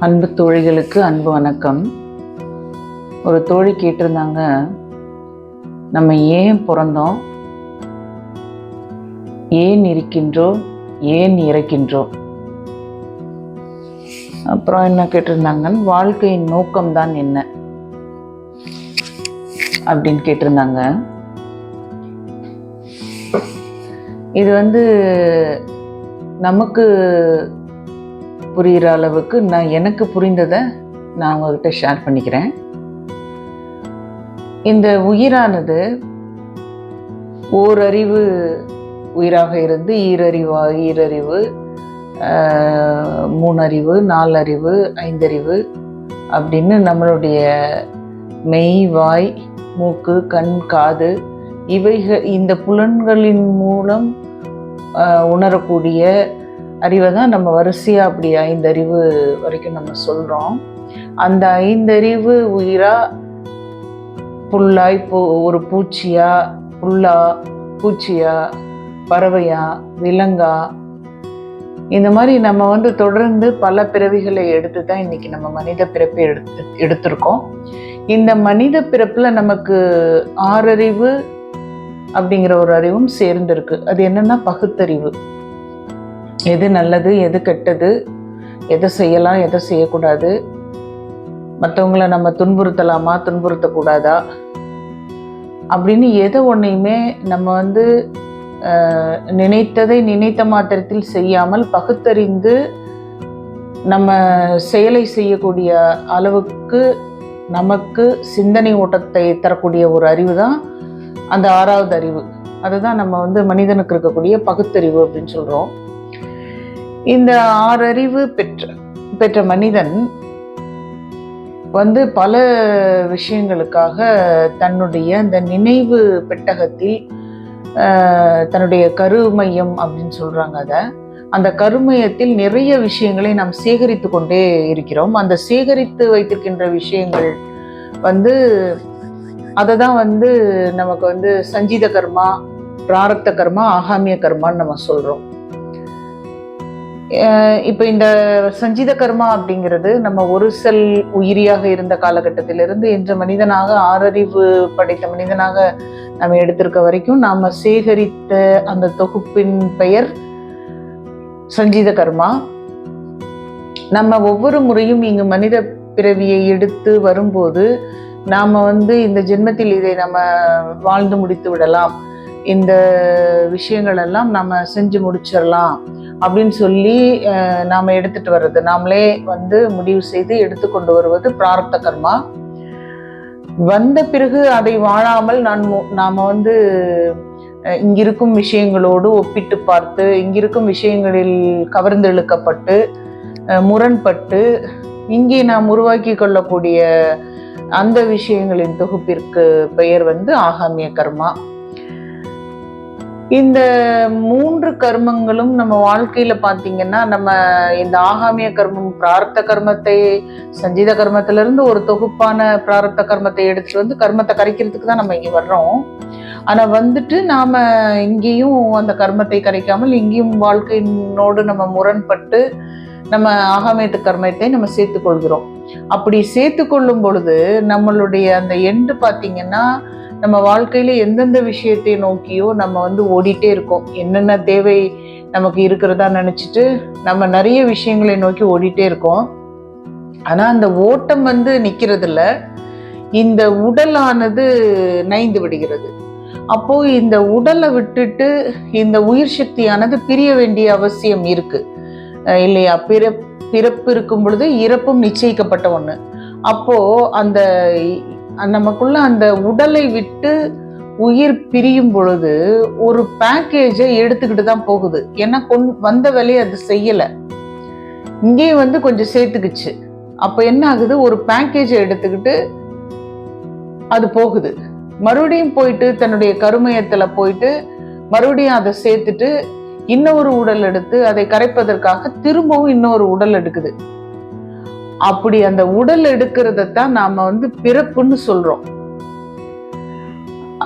அன்பு தோழிகளுக்கு அன்பு வணக்கம். ஒரு தோழி கேட்டிருந்தாங்க, நம்ம ஏன் பிறந்தோம், ஏன் இருக்கின்றோம், ஏன் இறக்கின்றோம், அப்புறம் என்ன கேட்டிருந்தாங்கன்னு வாழ்க்கையின் நோக்கம்தான் என்ன அப்படின்னு கேட்டிருந்தாங்க. இது நமக்கு புரிகிற அளவுக்கு எனக்கு புரிந்ததை நான் உங்ககிட்ட ஷேர் பண்ணிக்கிறேன். இந்த உயிரானது ஓரறிவு உயிராக இருந்து ஈரறிவு, மூணறிவு, நாலறிவு, ஐந்தறிவு அப்படின்னு நம்மளுடைய மெய், வாய், மூக்கு, கண், காது இந்த புலன்களின் மூலம் உணரக்கூடிய அறிவை தான் நம்ம வரிசையாக அப்படி 5 அறிவு வரைக்கும் நம்ம சொல்கிறோம். அந்த 5 அறிவு உயிரா புல்லாய் ஒரு பூச்சியா, புல்லா, பூச்சியா, பறவையா, விலங்கா, இந்த மாதிரி நம்ம தொடர்ந்து பல பிறவிகளை எடுத்து தான் இன்னைக்கு நம்ம மனித பிறப்பை எடுத்திருக்கோம். இந்த மனித பிறப்புல நமக்கு 6 அறிவு அப்படிங்கிற ஒரு அறிவும் சேர்ந்திருக்கு. அது என்னன்னா பகுத்தறிவு. எது நல்லது, எது கெட்டது, எதை செய்யலாம், எதை செய்யக்கூடாது, மற்றவங்கள நம்ம துன்புறுத்தலாமா, துன்புறுத்தக்கூடாதா அப்படின்னு எதை ஒன்றையுமே நம்ம நினைத்ததை நினைத்த மாத்திரத்தில் செய்யாமல் பகுத்தறிந்து நம்ம செயலை செய்யக்கூடிய அளவுக்கு நமக்கு சிந்தனை ஓட்டத்தை தரக்கூடிய ஒரு அறிவு தான் அந்த 6வது அறிவு. அதுதான் நம்ம மனிதனுக்கு இருக்கக்கூடிய பகுத்தறிவு அப்படின்னு சொல்கிறோம். இந்த 6 அறிவு பெற்ற மனிதன் பல விஷயங்களுக்காக தன்னுடைய அந்த நினைவு பெட்டகத்தில் தன்னுடைய கருமையம் அப்படின்னு சொல்றாங்க. அந்த கருமையத்தில் நிறைய விஷயங்களை நாம் சேகரித்து கொண்டே இருக்கிறோம். அந்த சேகரித்து வைத்திருக்கின்ற விஷயங்கள் அதை தான் நமக்கு சஞ்சீத கர்மா, பிராரப்த கர்மா, ஆகாமிய கர்மான்னு நம்ம சொல்றோம். இப்போ இந்த சஞ்சீத கர்மா அப்படிங்கிறது நம்ம ஒரு செல் உயிரியாக இருந்த காலகட்டத்திலிருந்து இன்று மனிதனாக 6 அறிவு படைத்த மனிதனாக நம்ம எடுத்திருக்க வரைக்கும் நாம சேகரித்த அந்த தொகுப்பின் பெயர் சஞ்சீத கர்மா. நம்ம ஒவ்வொரு முறையும் இங்கு மனித பிறவியை எடுத்து வரும்போது நாம இந்த ஜென்மத்தில் இதை நம்ம வாழ்ந்து முடித்து விடலாம், இந்த விஷயங்கள் எல்லாம் நம்ம செஞ்சு முடிச்சிடலாம் அப்படின்னு சொல்லி நாம எடுத்துட்டு வர்றது, நாமளே முடிவு செய்து எடுத்துக்கொண்டு வருவது பிராரப்த கர்மா. வந்த பிறகு அதை வாழாமல் நாம இங்கிருக்கும் விஷயங்களோடு ஒப்பிட்டு பார்த்து, இங்கிருக்கும் விஷயங்களில் கவர்ந்து இழுக்கப்பட்டு முரண்பட்டு இங்கே நாம் உருவாக்கி கொள்ளக்கூடிய அந்த விஷயங்களின் தொகுப்பிற்கு பெயர் ஆகாமிய கர்மா. இந்த 3 கர்மங்களும் நம்ம வாழ்க்கையில பாத்தீங்கன்னா, நம்ம இந்த ஆகாமிய கர்மம், பிராரப்த கர்மத்தை சஞ்சீத கர்மத்திலிருந்து ஒரு தொகுப்பான பிராரப்த கர்மத்தை எடுத்துட்டு கர்மத்தை கரைக்கிறதுக்கு தான் நம்ம இங்க வர்றோம். ஆனா நாம இங்கேயும் அந்த கர்மத்தை கரைக்காமல் இங்கேயும் வாழ்க்கையினோடு நம்ம முரண்பட்டு நம்ம ஆகாமியத்து கர்மத்தை நம்ம சேர்த்து கொள்கிறோம். அப்படி சேர்த்து கொள்ளும் பொழுது நம்மளுடைய அந்த எண்டு பாத்தீங்கன்னா, நம்ம வாழ்க்கையில எந்தெந்த விஷயத்தை நோக்கியோ நம்ம ஓடிட்டே இருக்கோம். என்னென்ன தேவை நமக்கு இருக்கிறதா நினைச்சிட்டு நம்ம நிறைய விஷயங்களை நோக்கி ஓடிட்டே இருக்கோம். ஆனா அந்த ஓட்டம் நிக்கிறது இல்ல, இந்த உடலானது நைந்து விடுகிறது. அப்போ இந்த உடலை விட்டுட்டு இந்த உயிர் சக்தியானது பிரிய வேண்டிய அவசியம் இருக்கு இல்லையா? பிறப்பு இருக்கும் பொழுது இறப்பும் நிச்சயிக்கப்பட்ட ஒண்ணு. அப்போ அந்த நமக்குள்ள அந்த உடலை விட்டு உயிர் பிரியும் பொழுது ஒரு பேக்கேஜை எடுத்துக்கிட்டு தான் போகுது. ஏன்னா வந்த வேலையை அது செய்யல, இங்கே கொஞ்சம் சேர்த்துக்குச்சு. அப்ப என்ன ஆகுது, ஒரு பேக்கேஜை எடுத்துக்கிட்டு அது போகுது. மறுபடியும் போயிட்டு தன்னுடைய கருமையத்துல போயிட்டு மறுபடியும் அதை சேர்த்துட்டு இன்னொரு உடல் எடுத்து அதை கரைப்பதற்காக திரும்பவும் இன்னொரு உடல் எடுக்குது. அப்படி அந்த உடல் எடுக்கிறதான் நாம பிறப்புன்னு சொல்றோம்.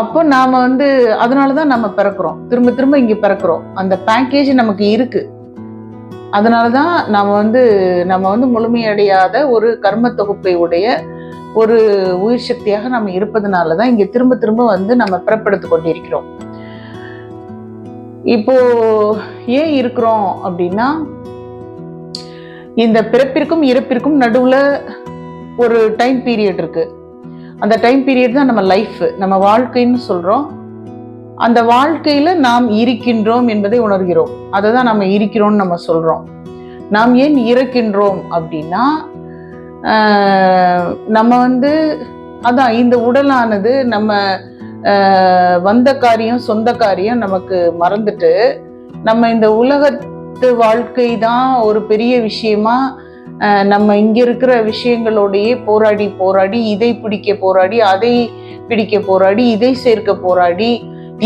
அப்போ நாம அதனாலதான் நம்ம பிறக்கிறோம், திரும்ப திரும்ப இங்க பிறக்கிறோம். அந்த பேக்கேஜ் நமக்கு இருக்கு. அதனாலதான் நம்ம வந்து முழுமையடையாத ஒரு கர்ம தொகுப்பை உடைய ஒரு உயிர் சக்தியாக நம்ம இருப்பதனாலதான் இங்க திரும்ப திரும்ப வந்து நம்ம பிறப்பெடுத்து கொண்டிருக்கிறோம். இப்போ ஏன் இருக்கிறோம் அப்படின்னா, இந்த பிறப்பிற்கும் இறப்பிற்கும் நடுவுல ஒரு டைம் பீரியட் இருக்கு. அந்த டைம் பீரியட் தான் நம்ம லைஃப், நம்ம வாழ்க்கைன்னு சொல்றோம். அந்த வாழ்க்கையில நாம் இருக்கின்றோம் என்பதை உணர்கிறோம். அதை தான் நம்ம இருக்கிறோம்னு நம்ம சொல்றோம். நாம் ஏன் இறக்கின்றோம் அப்படின்னா, நம்ம வந்து அதான் இந்த உடலானது நம்ம வந்த காரியம் சொந்த காரியம் நமக்கு மறந்துட்டு, நம்ம இந்த உலகத்து வாழ்க்கை தான் ஒரு பெரிய விஷயமா நம்ம இங்க இருக்கிற விஷயங்களோடையே போராடி போராடி இதை பிடிக்க போராடி அதை பிடிக்க போராடி இதை சேர்க்க போராடி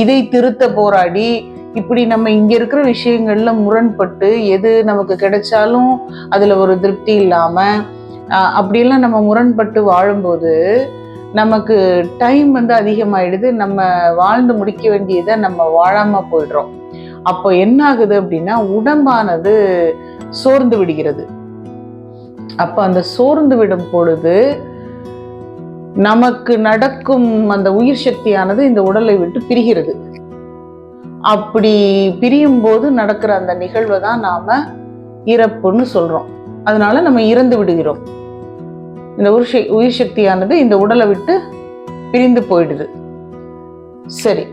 இதை திருத்த போராடி இப்படி நம்ம இங்க இருக்கிற விஷயங்கள்ல முரண்பட்டு எது நமக்கு கிடைச்சாலும் அதுல ஒரு திருப்தி இல்லாம அப்படியெல்லாம் நம்ம முரண்பட்டு வாழும்போது நமக்கு டைம் வந்து அதிகமாயிடுது. நம்ம வாழ்ந்து முடிக்க வேண்டியதை நம்ம வாழாம போயிடுறோம். அப்போ என்ன ஆகுது அப்படின்னா, உடம்பானது சோர்ந்து விடுகிறது. அப்ப அந்த சோர்ந்து விடும் பொழுது நமக்கு நடக்கும் அந்த உயிர் சக்தியானது இந்த உடலை விட்டு பிரிகிறது. அப்படி பிரியும் போது நடக்கிற அந்த நிகழ்வை தான் நாம இறப்புன்னு சொல்றோம். அதனால நம்ம இறந்து விடுகிறோம். இந்த உயிர் சக்தியானது இந்த உடலை விட்டு பிரிந்து போயிடுது. சரி,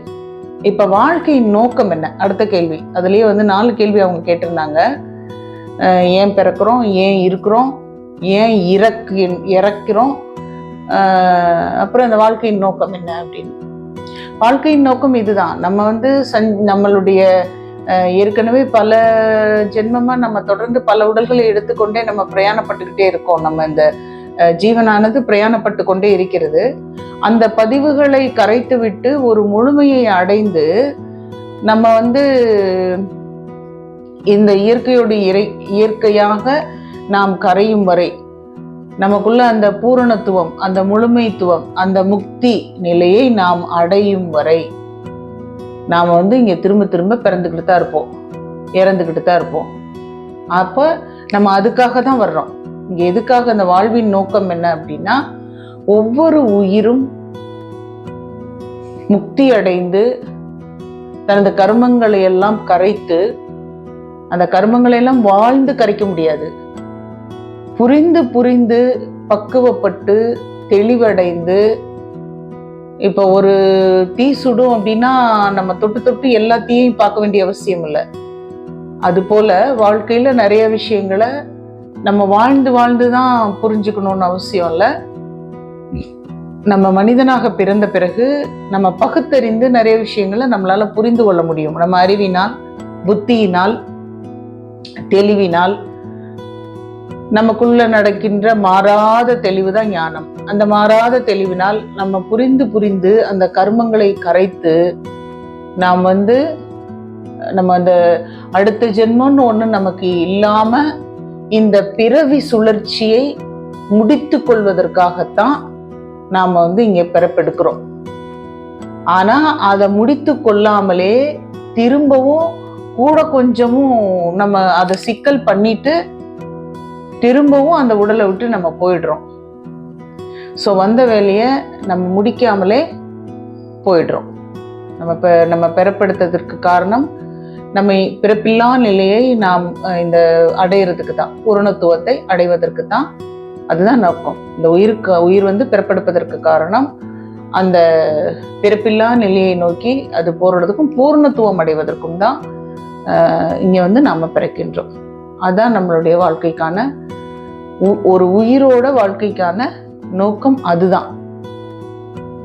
இப்ப வாழ்க்கையின் நோக்கம் என்ன? அடுத்த கேள்வி. அதுலயே வந்து 4 கேள்வி அவங்க கேட்டிருந்தாங்க. ஏன் பிறக்கிறோம், ஏன் இருக்கிறோம், ஏன் இறக்கிறோம், அப்புறம் இந்த வாழ்க்கையின் நோக்கம் என்ன அப்படின்னு. வாழ்க்கையின் நோக்கம் இதுதான். நம்ம வந்து நம்மளுடைய ஏற்கனவே பல ஜென்மமா நம்ம தொடர்ந்து பல உடல்களை எடுத்துக்கொண்டே நம்ம பிரயாணப்பட்டுக்கிட்டே இருக்கோம். நம்ம இந்த ஜீவனானது பிரயாணப்பட்டு கொண்டே இருக்கிறது. அந்த பதிவுகளை கரைத்து விட்டு ஒரு முழுமையை அடைந்து நம்ம வந்து இந்த இயற்கையோடு இயற்கையாக நாம் கரையும் வரை, நமக்குள்ள அந்த பூரணத்துவம், அந்த முழுமைத்துவம், அந்த முக்தி நிலையை நாம் அடையும் வரை நாம வந்து இங்க திரும்ப திரும்ப பிறந்துக்கிட்டு தான் இருப்போம், இறந்துக்கிட்டு தான் இருப்போம். அப்ப நம்ம அதுக்காக தான் வர்றோம். இங்க எதுக்காக அந்த வாழ்வின் நோக்கம் என்ன அப்படின்னா, ஒவ்வொரு உயிரும் முக்தி அடைந்து தனது கர்மங்களை எல்லாம் கரைத்து, அந்த கர்மங்களை எல்லாம் வாழ்ந்து கரைக்க முடியாது, புரிந்து புரிந்து பக்குவப்பட்டு தெளிவடைந்து. இப்ப ஒரு தீ சுடும் அப்படின்னா நம்ம தொட்டு தொட்டு எல்லாத்தையும் பார்க்க வேண்டிய அவசியம் இல்லை. அது போல வாழ்க்கையில நிறைய விஷயங்களை நம்ம வாழ்ந்து வாழ்ந்துதான் புரிஞ்சுக்கணும்னு அவசியம் இல்லை. நம்ம மனிதனாக பிறந்த பிறகு நம்ம பகுத்தறிந்து நிறைய விஷயங்களை நம்மளால புரிந்து கொள்ள முடியும். நம்ம அறிவினால், புத்தியினால், தெளிவினால், நமக்குள்ள நடக்கின்ற மாறாத தெளிவுதான் ஞானம். அந்த மாறாத தெளிவினால் நம்ம புரிந்து புரிந்து அந்த கர்மங்களை கரைத்து நாம் வந்து நம்ம அந்த அடுத்த ஜென்மம்னு ஒண்ணு நமக்கு இல்லாம இந்த பிறவி சுழற்சியை முடித்து கொள்வதற்காகத்தான் நாம வந்து இங்க பிறப்பெடுக்கிறோம். ஆனா அதை முடித்து கொள்ளாமலே திரும்பவும் கூட கொஞ்சமும் நம்ம அதை சிக்கல் பண்ணிட்டு திரும்பவும் அந்த உடலை விட்டு நம்ம போயிடுறோம். ஸோ வந்த வேலையை நம்ம முடிக்காமலே போயிடுறோம். நம்ம பிறப்பெடுத்ததற்கு காரணம் நம்ம பிறப்பில்லா நிலையை நாம் இந்த அடையிறதுக்கு தான், பூரணத்துவத்தை அடைவதற்கு தான். அதுதான் நோக்கம். இந்த உயிர் வந்து பிறப்பெடுப்பதற்கு காரணம் அந்த பிறப்பில்லா நிலையை நோக்கி அது போறதுக்கும் பூரணத்துவம் அடைவதற்கும் தான் இங்க வந்து நாம பிறக்கின்றோம். அதான் நம்மளுடைய வாழ்க்கைக்கான, ஒரு உயிரோட வாழ்க்கைக்கான நோக்கம் அதுதான்.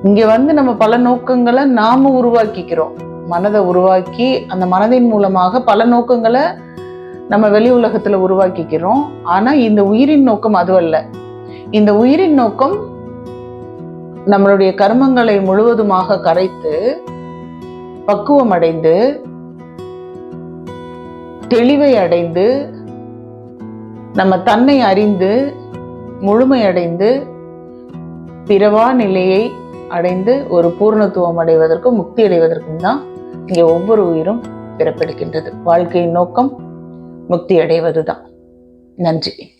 இங்க வந்து நம்ம பல நோக்கங்களை நாம உருவாக்கிக்கிறோம். மனதை உருவாக்கி அந்த மனதின் மூலமாக பல நோக்கங்களை நம்ம வெளி உலகத்துல உருவாக்கிக்கிறோம். ஆனா இந்த உயிரின் நோக்கம் அதுவல்ல. இந்த உயிரின் நோக்கம் நம்மளுடைய கர்மங்களை முழுவதுமாக கரைத்து பக்குவம் அடைந்து தெளிவை அடைந்து நம்ம தன்னை அறிந்து முழுமையடைந்து பிறவா நிலையை அடைந்து ஒரு பூர்ணத்துவம் அடைவதற்கும் முக்தி அடைவதற்கும் தான் இங்கே ஒவ்வொரு உயிரும் பிறப்பெடுக்கின்றது. வாழ்க்கையின் நோக்கம் முக்தி அடைவதுதான். நன்றி.